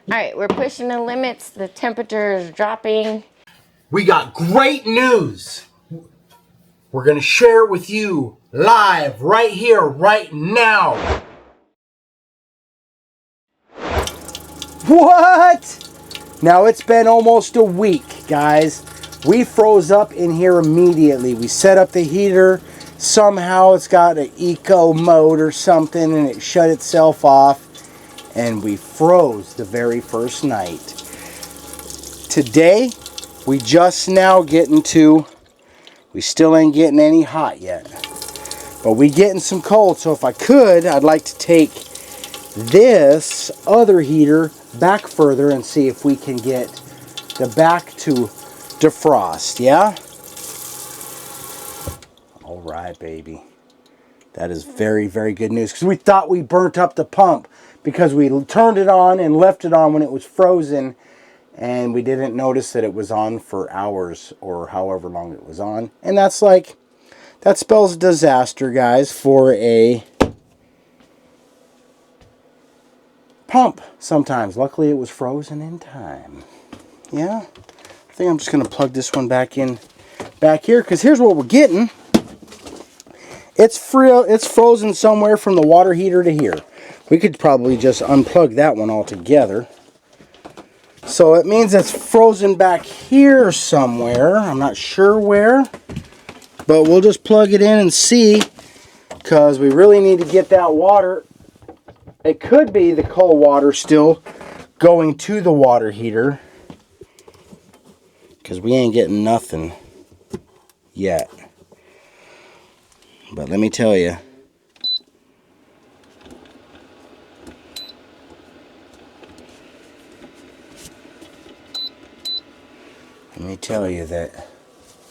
All right, we're pushing the limits. The temperature is dropping. We got great news. We're going to share it with you live right here, right now. What? Now it's been almost a week, guys. We froze up in here immediately. We set up the heater. Somehow it's got an eco mode or something and it shut itself off. And we froze the very first night. Today, we just now getting to, we still ain't getting any hot yet. But we getting some cold, so if I could, I'd like to take this other heater back further and see if we can get the back to defrost, yeah? All right, baby. That is very, very good news, because we thought we burnt up the pump because we turned it on and left it on when it was frozen, and we didn't notice that it was on for hours or however long it was on. And that's like, that spells disaster, guys, for a pump sometimes. Luckily, it was frozen in time. Yeah? I think I'm just going to plug this one back in back here, because here's what we're getting. It's frozen somewhere from the water heater to here. We could probably just unplug that one altogether. So it means it's frozen back here somewhere. I'm not sure where. But we'll just plug it in and see. Because we really need to get that water. It could be the cold water still going to the water heater. Because we ain't getting nothing yet. But let me tell you. Let me tell you that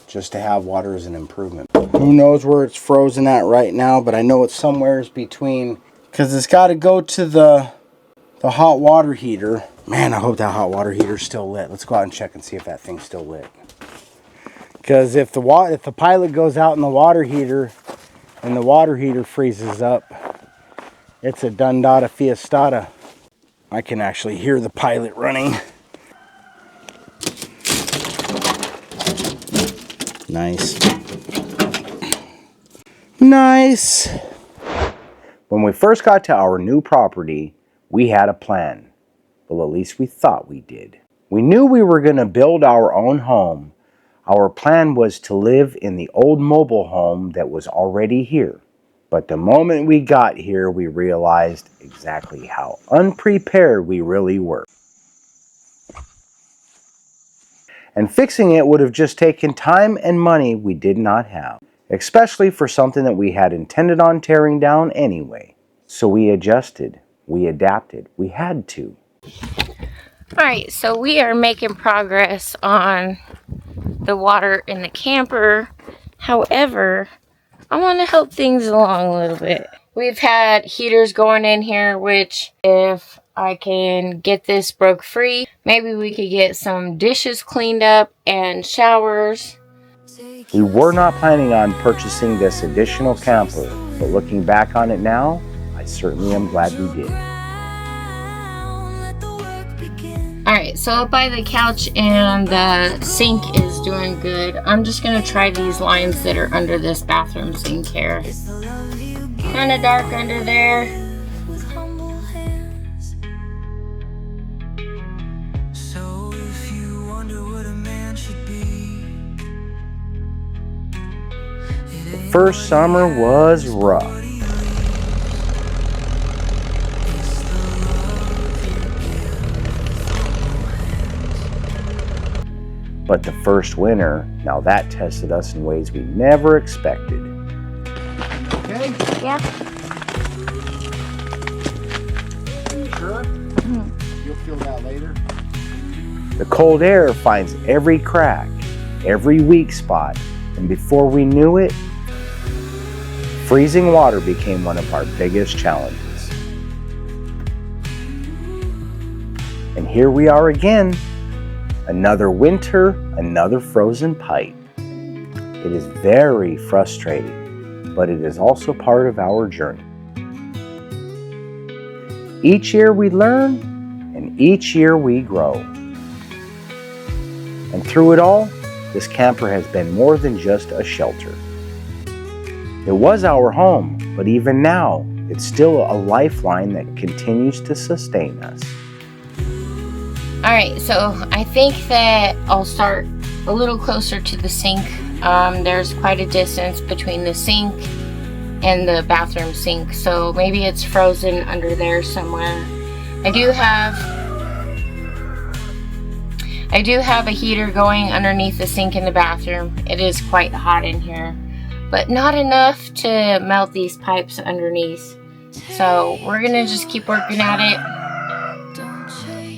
just to have water is an improvement. Who knows where it's frozen at right now, but I know it's somewhere between, because it's got to go to the hot water heater. Man, I hope that hot water heater's still lit. Let's go out and check and see if that thing's still lit. Because if the pilot goes out in the water heater and the water heater freezes up, it's a Dundada Fiestada. I can actually hear the pilot running. Nice. Nice. When we first got to our new property, we had a plan. Well, at least we thought we did. We knew we were going to build our own home. Our plan was to live in the old mobile home that was already here. But the moment we got here, we realized exactly how unprepared we really were. And fixing it would have just taken time and money we did not have, especially for something that we had intended on tearing down anyway. So we adjusted, we adapted, we had to. Alright, so we are making progress on the water in the camper. However, I want to help things along a little bit. We've had heaters going in here, which if I can get this broke free, maybe we could get some dishes cleaned up and showers. We were not planning on purchasing this additional camper, but looking back on it now, I certainly am glad we did. Alright, so up by the couch and the sink is doing good. I'm just going to try these lines that are under this bathroom sink here. Kind of dark under there. First summer was rough. But the first winter, now that tested us in ways we never expected. Okay? Yeah. You sure? You'll feel that later. The cold air finds every crack, every weak spot, and before we knew it, freezing water became one of our biggest challenges. And here we are again. Another winter, another frozen pipe. It is very frustrating, but it is also part of our journey. Each year we learn, and Each year we grow. And through it all, this camper has been more than just a shelter. It was our home, but even now, it's still a lifeline that continues to sustain us. Alright, so I think that I'll start a little closer to the sink. There's quite a distance between the sink and the bathroom sink, so maybe it's frozen under there somewhere. I do have a heater going underneath the sink in the bathroom. It is quite hot in here, but not enough to melt these pipes underneath. So we're gonna just keep working at it.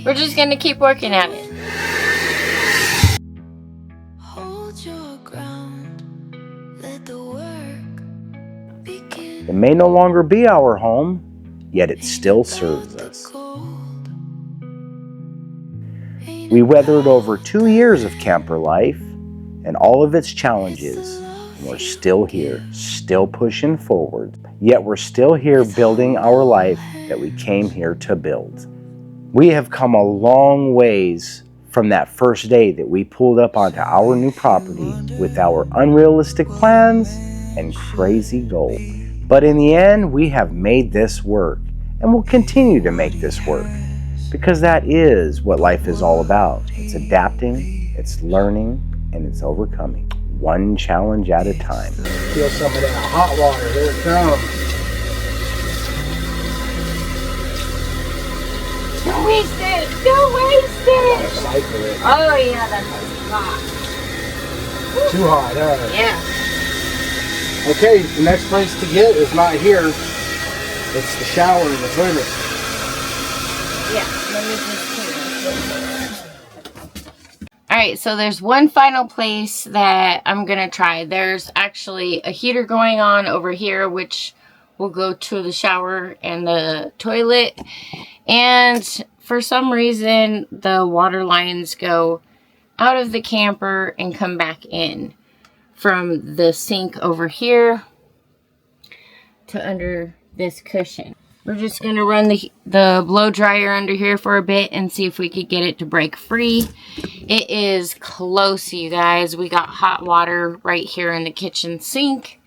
We're just gonna keep working at it. It may no longer be our home, yet it still serves us. We weathered over 2 years of camper life and all of its challenges, and we're still here, still pushing forward. Yet we're still here building our life that we came here to build. We have come a long ways from that first day that we pulled up onto our new property with our unrealistic plans and crazy goals. But in the end, we have made this work and will continue to make this work because that is what life is all about. It's adapting, it's learning, and it's overcoming. One challenge at a time. Feel some of that hot water. Here it comes. Don't waste it! Don't waste it! Cycle it. Oh yeah, that's hot. Too hot, huh? Yeah. Okay, the next place to get is not here. It's the shower and the toilet. Yeah, let me just clean this. Alright, so there's one final place that I'm gonna try. There's actually a heater going on over here, which will go to the shower and the toilet. And for some reason, the water lines go out of the camper and come back in from the sink over here to under this cushion. We're just going to run the blow dryer under here for a bit and see if we could get it to break free. It is close, you guys. We got hot water right here in the kitchen sink.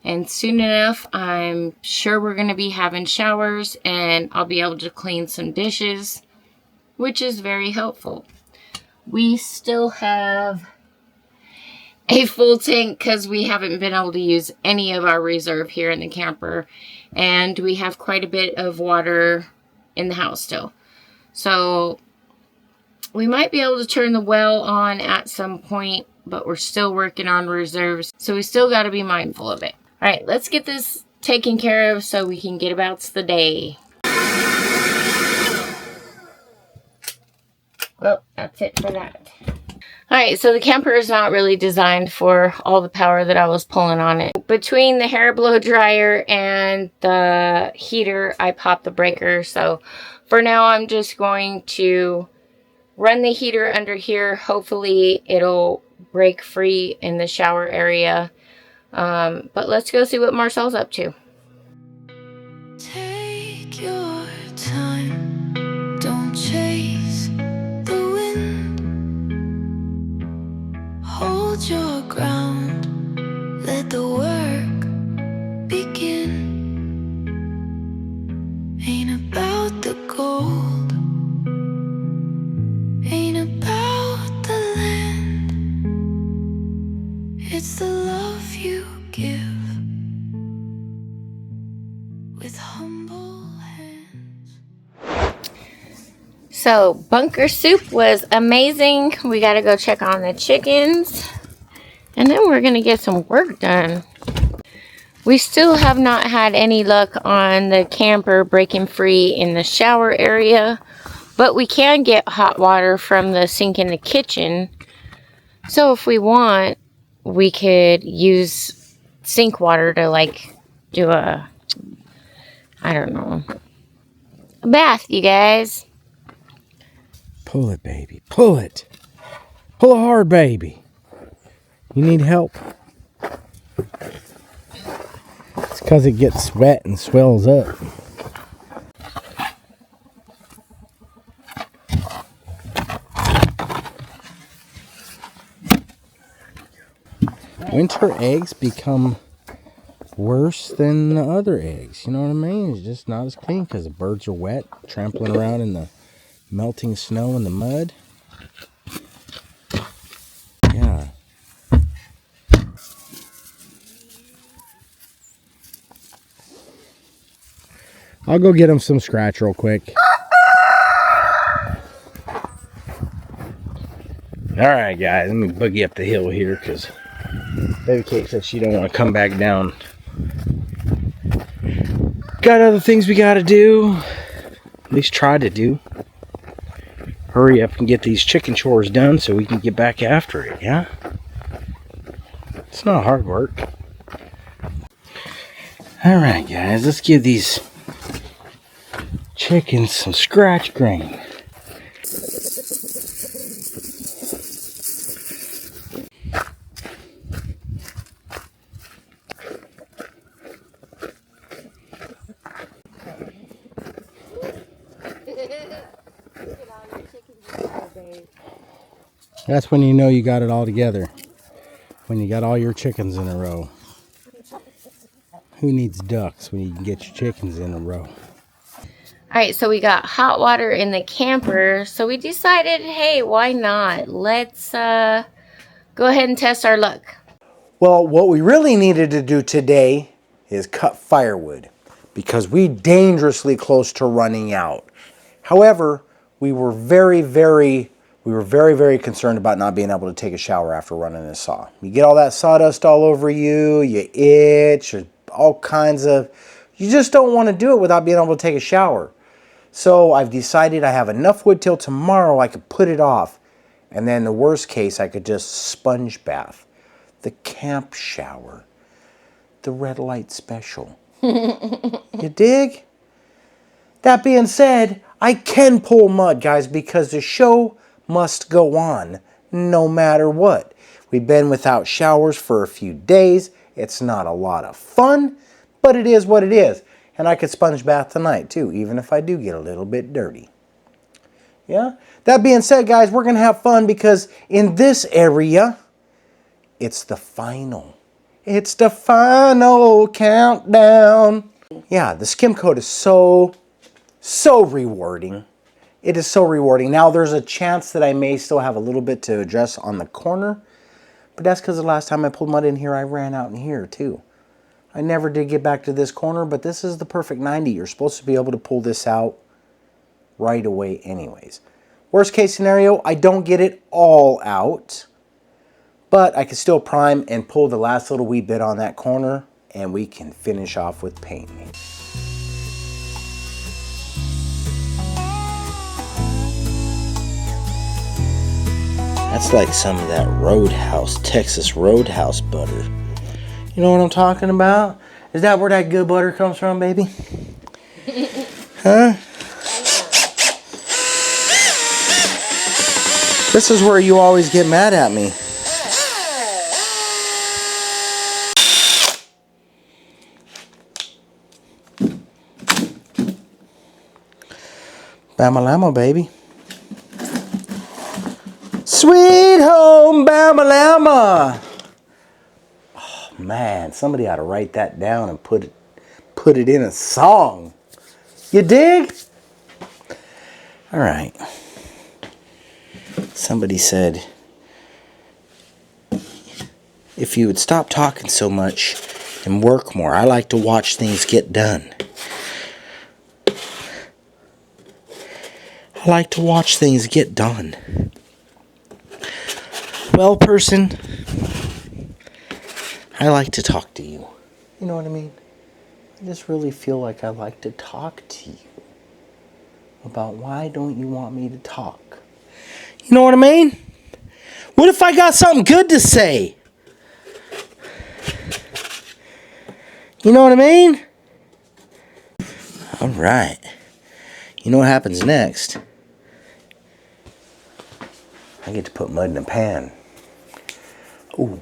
And soon enough, I'm sure we're going to be having showers and I'll be able to clean some dishes, which is very helpful. We still have a full tank because we haven't been able to use any of our reserve here in the camper. And we have quite a bit of water in the house still. So we might be able to turn the well on at some point, but we're still working on reserves. So we still got to be mindful of it. All right, let's get this taken care of so we can get about the day. Well, that's it for that. Alright, so the camper is not really designed for all the power that I was pulling on it. Between the hair blow dryer and the heater, I popped the breaker. So for now, I'm just going to run the heater under here. Hopefully, it'll break free in the shower area. But let's go see what Marcel's up to. Take your time, don't chase the wind. Hold your ground, let the work begin. Ain't about the gold, ain't about the land. It's the love you give with humble hands. So, bunker soup was amazing. We got to go check on the chickens. And then we're going to get some work done. We still have not had any luck on the camper breaking free in the shower area. But we can get hot water from the sink in the kitchen. So if we want, we could use sink water to like do a, I don't know, a bath, you guys. Pull it, baby. Pull it. Pull it hard, baby. You need help? It's because it gets wet and swells up. winter eggs become worse than the other eggs. You know what I mean? It's just not as clean because the birds are wet, trampling around in the melting snow and the mud. Yeah. I'll go get them some scratch real quick. Alright guys, let me boogie up the hill here because Baby Kate said she don't want to come back down. Got other things we gotta do. At least try to do. Hurry up and get these chicken chores done so we can get back after it, yeah? It's not hard work. Alright guys, let's give these chickens some scratch grain. That's when you know you got it all together. When you got all your chickens in a row. Who needs ducks when you can get your chickens in a row? Alright, so we got hot water in the camper. So we decided, hey, why not? Let's go ahead and test our luck. Well, what we really needed to do today is cut firewood because we dangerously close to running out. However, we were very concerned about not being able to take a shower after running this saw. You get all that sawdust all over you, you itch, or all kinds of... You just don't want to do it without being able to take a shower. So I've decided I have enough wood till tomorrow I could put it off. And then the worst case, I could just sponge bath. The camp shower. The red light special. You dig? That being said, I can pull mud, guys, because the show must go on no matter what. We've been without showers for a few days. It's not a lot of fun, but it is what it is. And I could sponge bath tonight too, even if I do get a little bit dirty. Yeah? That being said, guys, we're going to have fun because in this area, it's the final. It's the final countdown. Yeah, the skim coat is so rewarding. It is so rewarding. Now, there's a chance that I may still have a little bit to address on the corner, but that's because the last time I pulled mud in here, I ran out in here too. I never did get back to this corner, but this is the perfect 90. You're supposed to be able to pull this out right away anyways. Worst case scenario, I don't get it all out, but I can still prime and pull the last little wee bit on that corner, and we can finish off with painting. That's like some of that Roadhouse, Texas Roadhouse butter. You know what I'm talking about? Is that where that good butter comes from, baby? Huh? This is where you always get mad at me. Bamalamo, baby. Sweet home Bamalama. Oh man, somebody ought to write that down and put it in a song. You dig? All right. Somebody said, if you would stop talking so much and work more, I like to watch things get done. I like to watch things get done. Well, person, I like to talk to you. You know what I mean? I just really feel like I like to talk to you about why don't you want me to talk? You know what I mean? What if I got something good to say? You know what I mean? All right. You know what happens next? I get to put mud in a pan. Ooh.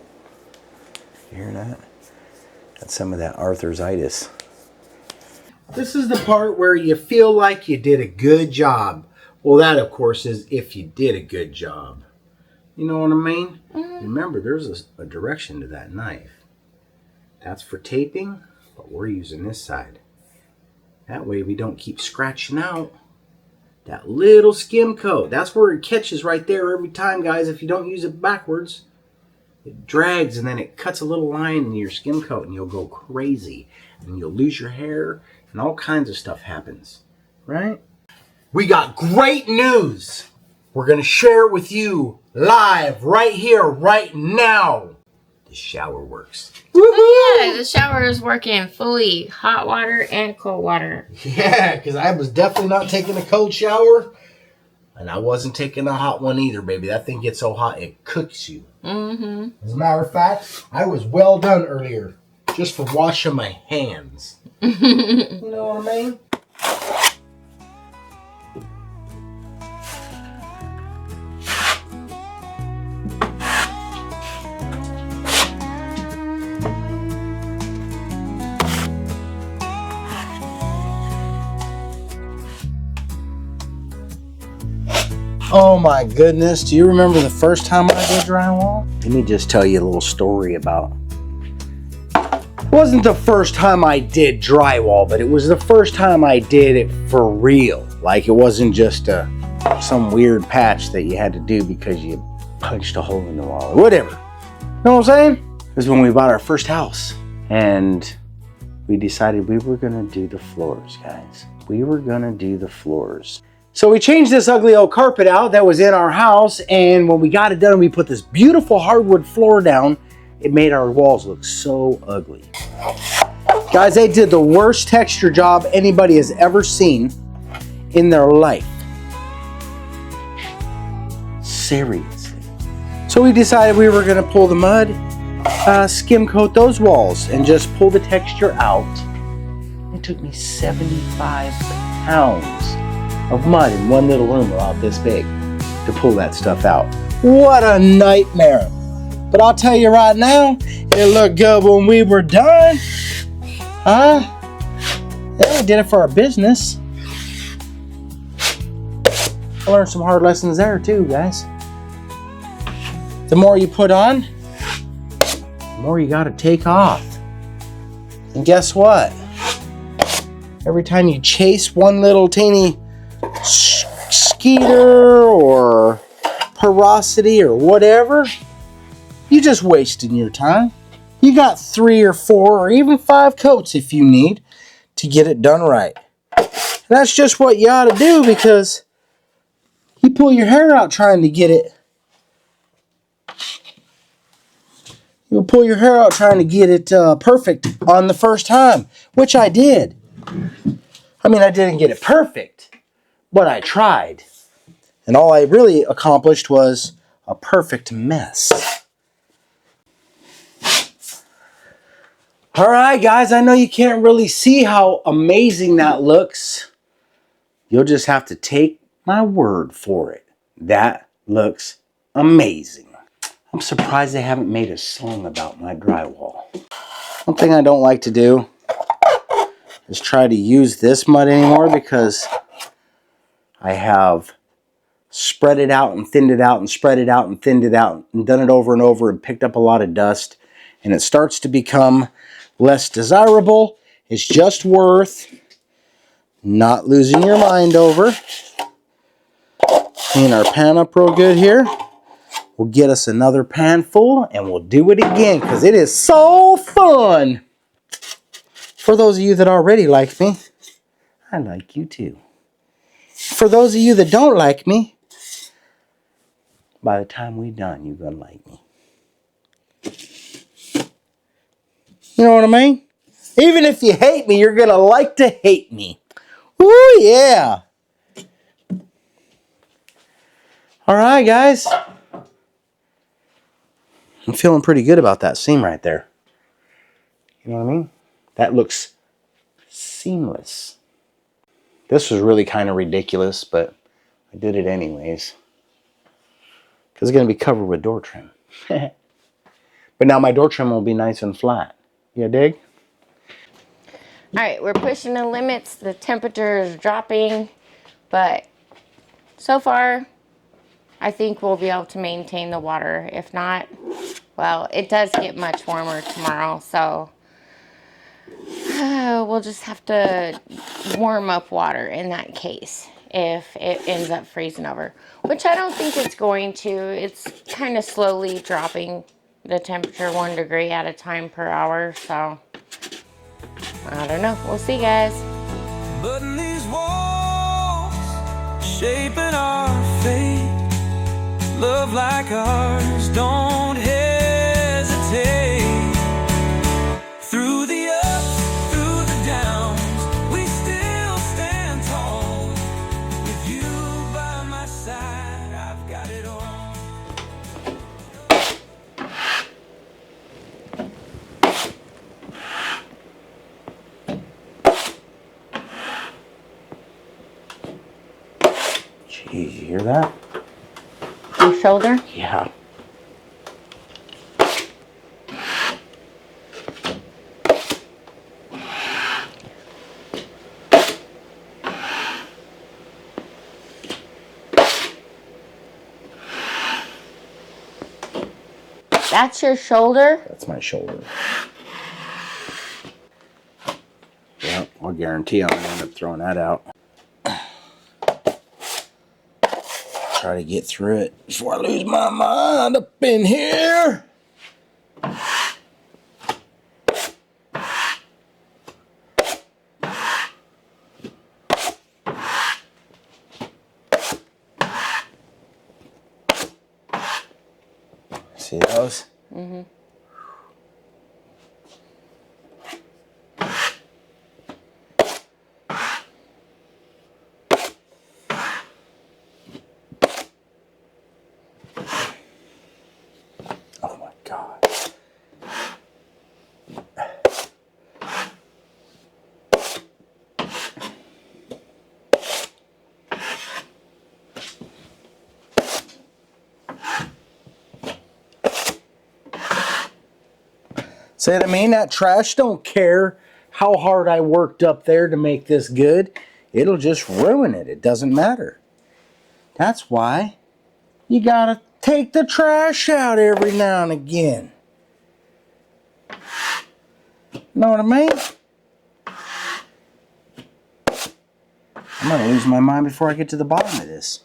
You hear that? That's some of that arthritis. This is the part where you feel like you did a good job. Well, that, of course, is if you did a good job. You know what I mean? Remember, there's a direction to that knife. That's for taping, but we're using this side. That way we don't keep scratching out that little skim coat. That's where it catches right there every time, guys. If you don't use it backwards, it drags and then it cuts a little line in your skim coat and you'll go crazy. And you'll lose your hair and all kinds of stuff happens. Right? We got great news. We're going to share it with you live right here, right now. The shower works. Oh, yeah, the shower is working fully. Hot water and cold water. Yeah, because I was definitely not taking a cold shower. And I wasn't taking a hot one either, baby. That thing gets so hot, it cooks you. Mm-hmm. As a matter of fact, I was well done earlier. Just for washing my hands. You know what I mean? Oh my goodness, do you remember the first time I did drywall? Let me just tell you a little story about... It wasn't the first time I did drywall, but it was the first time I did it for real. Like, it wasn't just some weird patch that you had to do because you punched a hole in the wall or whatever. You know what I'm saying? It was when we bought our first house and we decided we were gonna do the floors, guys. We were gonna do the floors. So we changed this ugly old carpet out that was in our house, and when we got it done, we put this beautiful hardwood floor down. It made our walls look so ugly. Guys, they did the worst texture job anybody has ever seen in their life. Seriously. So we decided we were gonna pull the mud, skim coat those walls, and just pull the texture out. It took me 75 pounds of mud in one little room about this big to pull that stuff out. What a nightmare. But I'll tell you right now, it looked good when we were done. Huh? Yeah, we did it for our business. I learned some hard lessons there too, guys. The more you put on, the more you gotta take off. And guess what? Every time you chase one little teeny skeeter or porosity or whatever, you're just wasting your time. You got 3 or 4 or even 5 coats if you need to get it done right. And that's just what you ought to do, because you pull your hair out trying to get it. You'll pull your hair out trying to get it perfect on the first time, which I did. I mean, I didn't get it perfect, but I tried. And all I really accomplished was a perfect mess. All right, guys, I know you can't really see how amazing that looks. You'll just have to take my word for it. That looks amazing. I'm surprised they haven't made a song about my drywall. One thing I don't like to do is try to use this mud anymore, because I have spread it out and thinned it out and spread it out and thinned it out and done it over and over and picked up a lot of dust, and it starts to become less desirable. It's just worth not losing your mind over. Clean our pan up real good here. We'll get us another pan full and we'll do it again, because it is so fun. For those of you that already like me, I like you too. For those of you that don't like me, by the time we're done, you're gonna like me. You know what I mean? Even if you hate me, you're gonna like to hate me. Woo, yeah. All right, guys. I'm feeling pretty good about that seam right there. You know what I mean? That looks seamless. This was really kind of ridiculous, but I did it anyways, because it's going to be covered with door trim. But now my door trim will be nice and flat. You dig? All right, we're pushing the limits. The temperature is dropping, but so far, I think we'll be able to maintain the water. If not, well, it does get much warmer tomorrow, so we'll just have to warm up water in that case if it ends up freezing over, which I don't think it's going to. It's kind of slowly dropping the temperature 1 degree at a time per hour, so I don't know. We'll see, guys. But in these walls, shaping our fate, love like ours don't hesitate. Through the ups, through the downs, we still stand tall. With you by my side, I've got it all. Jeez, you hear that? Your shoulder? Yeah. That's your shoulder? That's my shoulder. Yep, I'll guarantee I'm gonna end up throwing that out. Try to get through it before I lose my mind up in here. See those? Mm-hmm. Oh my God. See what I mean? That trash don't care how hard I worked up there to make this good. It'll just ruin it. It doesn't matter. That's why you gotta take the trash out every now and again. Know what I mean? I'm gonna lose my mind before I get to the bottom of this.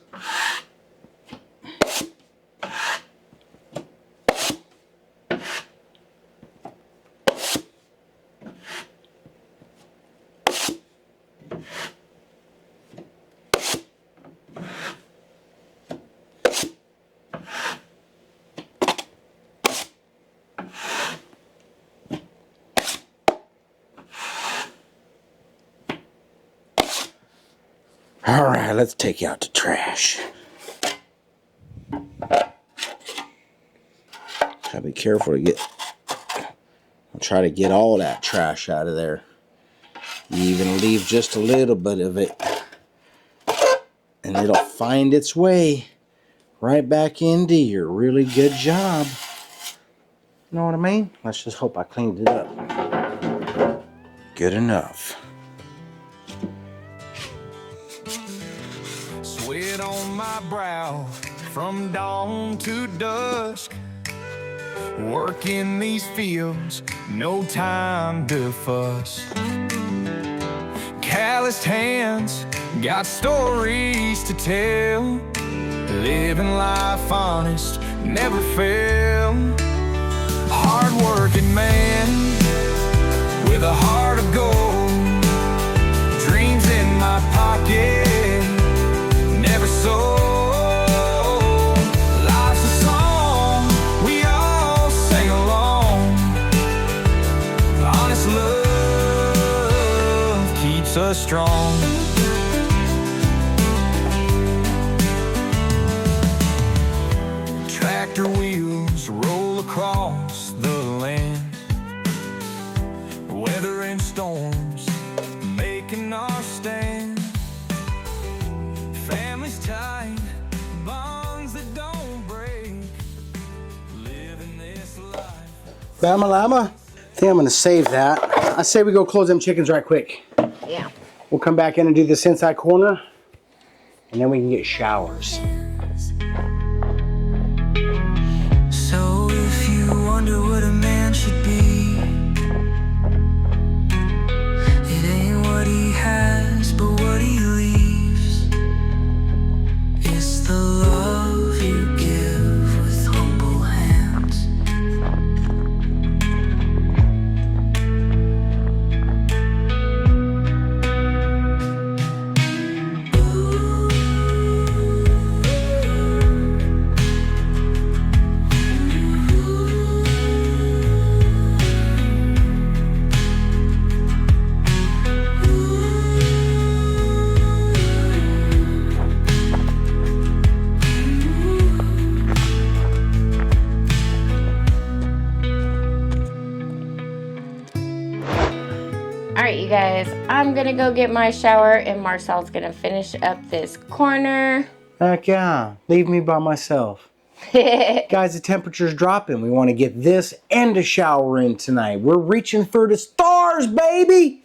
All right, let's take out the trash. Gotta be careful to get. I'll try to get all that trash out of there. You even leave just a little bit of it, and it'll find its way right back into your really good job. You know what I mean? Let's just hope I cleaned it up. Good enough. Sweat on my brow from dawn to dusk. Working these fields, no time to fuss. Calloused hands, got stories to tell. Living life honest, never fail. Hard-working man with a heart of gold. Dreams in my pocket, never sold. Life's a song, we all sing along. Honest love keeps us strong. Tractor wheels roll across the land. Weathering storms, making our stand. Families tight, bonds that don't break. Living this life. Bama Lama, I think I'm gonna save that. I say we go close them chickens right quick. Yeah. We'll come back in and do this inside corner, and then we can get showers. wonder what a man should be. It ain't what he has, but what he leaves. It's the love you give with humble hands. Alright, you guys, I'm gonna go get my shower and Marcel's gonna finish up this corner. Heck yeah. Leave me by myself. Guys, the temperature's dropping. We want to get this and a shower in tonight. We're reaching for the stars, baby.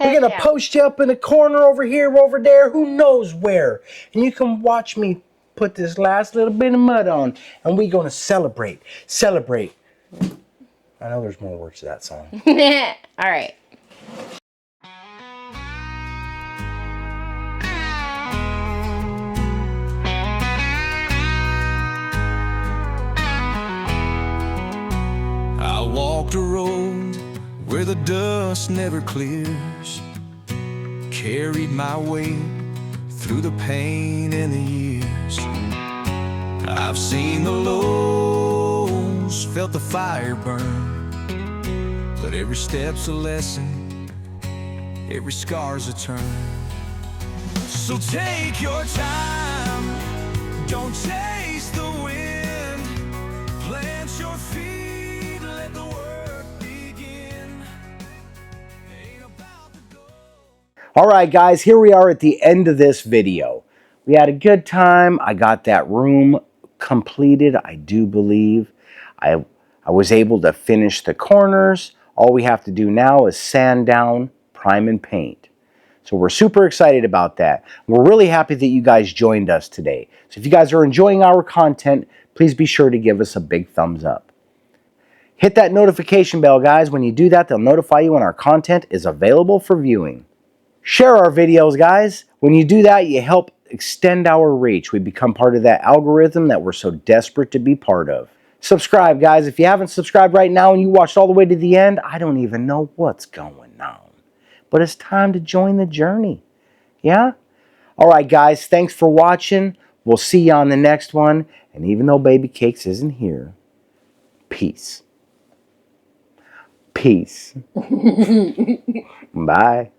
We're going to post you up in a corner over here, over there, who knows where. And you can watch me put this last little bit of mud on. And we're going to celebrate. Celebrate. I know there's more words to that song. Alright. I walked a road where the dust never clears, carried my weight through the pain and the years. I've seen the lows, felt the fire burn, but every step's a lesson, every scar's a turn. So take your time, don't chase the wind, plant your feet, let the work begin. Ain't about to go. All right, guys, here we are at the end of this video. We had a good time. I got that room completed, I do believe. I was able to finish the corners. All we have to do now is sand down, prime, and paint. So we're super excited about that. We're really happy that you guys joined us today. So if you guys are enjoying our content, please be sure to give us a big thumbs up. Hit that notification bell, guys. When you do that, they'll notify you when our content is available for viewing. Share our videos, guys. When you do that, you help extend our reach. We become part of that algorithm that we're so desperate to be part of. Subscribe, guys. If you haven't subscribed right now and you watched all the way to the end, I don't even know what's going on. But it's time to join the journey. Yeah? All right, guys. Thanks for watching. We'll see you on the next one. And even though Baby Cakes isn't here, peace. Peace. Bye.